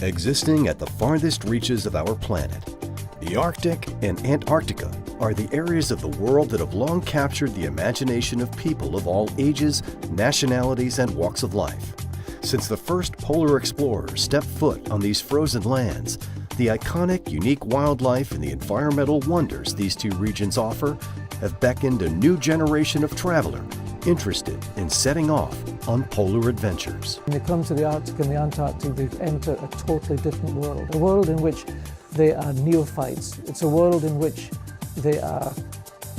Existing at the farthest reaches of our planet, the Arctic and Antarctica are the areas of the world that have long captured the imagination of people of all ages, nationalities, and walks of life. Since the first polar explorers stepped foot on these frozen lands, the iconic, unique wildlife and the environmental wonders these two regions offer have beckoned a new generation of traveler interested in setting off on polar adventures. When they come to the Arctic and the Antarctic, they enter a totally different world, a world in which they are neophytes. It's a world in which they are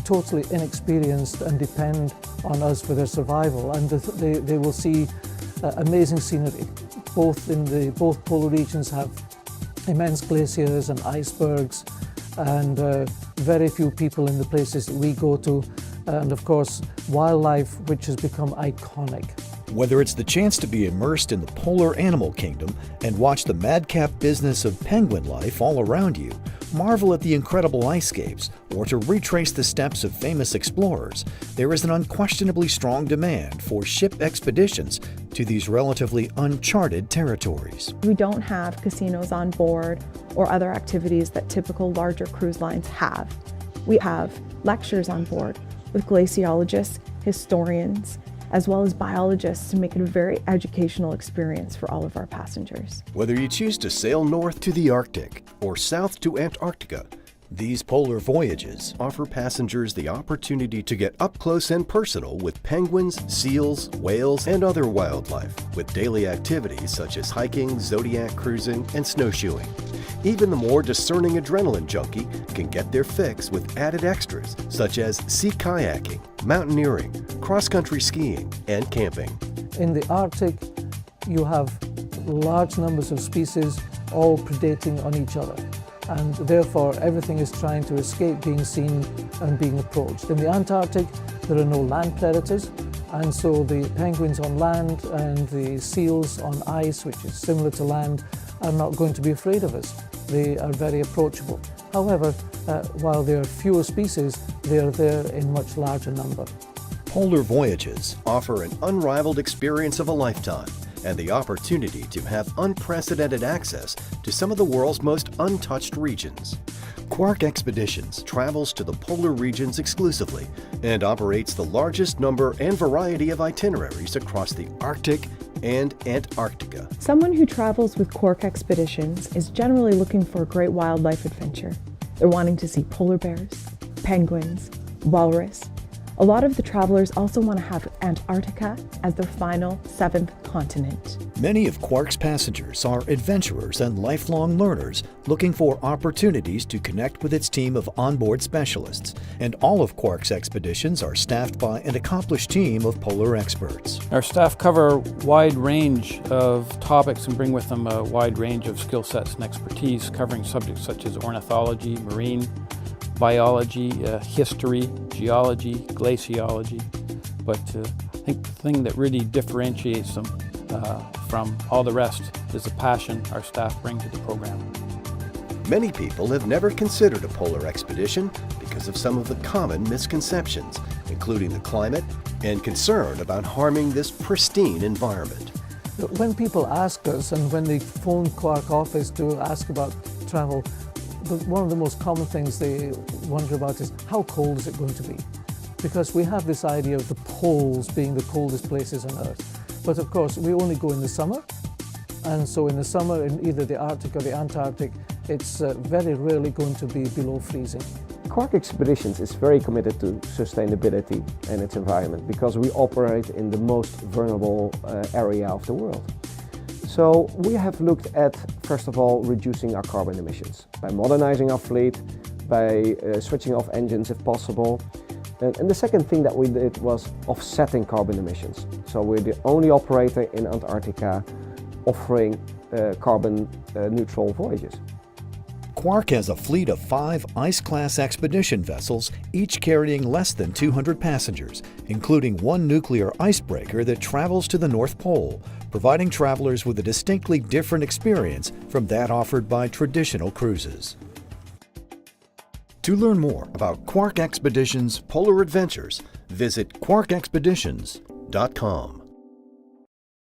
totally inexperienced and depend on us for their survival, and they will see amazing scenery. Both polar regions have immense glaciers and icebergs, and very few people in the places that we go to, and of course wildlife which has become iconic. Whether it's the chance to be immersed in the polar animal kingdom and watch the madcap business of penguin life all around you, marvel at the incredible icescapes, or to retrace the steps of famous explorers, there is an unquestionably strong demand for ship expeditions to these relatively uncharted territories. We don't have casinos on board or other activities that typical larger cruise lines have. We have lectures on board with glaciologists, historians, as well as biologists to make it a very educational experience for all of our passengers. Whether you choose to sail north to the Arctic or south to Antarctica, these polar voyages offer passengers the opportunity to get up close and personal with penguins, seals, whales, and other wildlife, with daily activities such as hiking, zodiac cruising, and snowshoeing. Even the more discerning adrenaline junkie can get their fix with added extras such as sea kayaking, mountaineering, cross-country skiing, and camping. In the Arctic, you have large numbers of species all predating on each other, and therefore everything is trying to escape being seen and being approached. In the Antarctic, there are no land predators, and so the penguins on land and the seals on ice, which is similar to land, are not going to be afraid of us. They are very approachable. However, while there are fewer species, they are there in much larger number. Polar voyages offer an unrivaled experience of a lifetime and the opportunity to have unprecedented access to some of the world's most untouched regions. Quark Expeditions travels to the polar regions exclusively and operates the largest number and variety of itineraries across the Arctic and Antarctica. Someone who travels with Quark Expeditions is generally looking for a great wildlife adventure. They're wanting to see polar bears, penguins, walrus. A lot of the travelers also want to have Antarctica as their final seventh continent. Many of Quark's passengers are adventurers and lifelong learners looking for opportunities to connect with its team of onboard specialists, and all of Quark's expeditions are staffed by an accomplished team of polar experts. Our staff cover a wide range of topics and bring with them a wide range of skill sets and expertise, covering subjects such as ornithology, marine biology, history, geology, glaciology. But I think the thing that really differentiates them from all the rest is the passion our staff bring to the program. Many people have never considered a polar expedition because of some of the common misconceptions, including the climate and concern about harming this pristine environment. When people ask us, and when they phone Quark office to ask about travel, one of the most common things they wonder about is how cold is it going to be? Because we have this idea of the poles being the coldest places on Earth. But of course, we only go in the summer. And so in the summer, in either the Arctic or the Antarctic, it's very rarely going to be below freezing. Quark Expeditions is very committed to sustainability and its environment because we operate in the most vulnerable area of the world. So we have looked at, first of all, reducing our carbon emissions by modernizing our fleet, by switching off engines if possible. And the second thing that we did was offsetting carbon emissions. So we're the only operator in Antarctica offering carbon neutral voyages. Quark has a fleet of 5 ice-class expedition vessels, each carrying less than 200 passengers, including 1 nuclear icebreaker that travels to the North Pole, providing travelers with a distinctly different experience from that offered by traditional cruises. To learn more about Quark Expeditions' polar adventures, visit quarkexpeditions.com.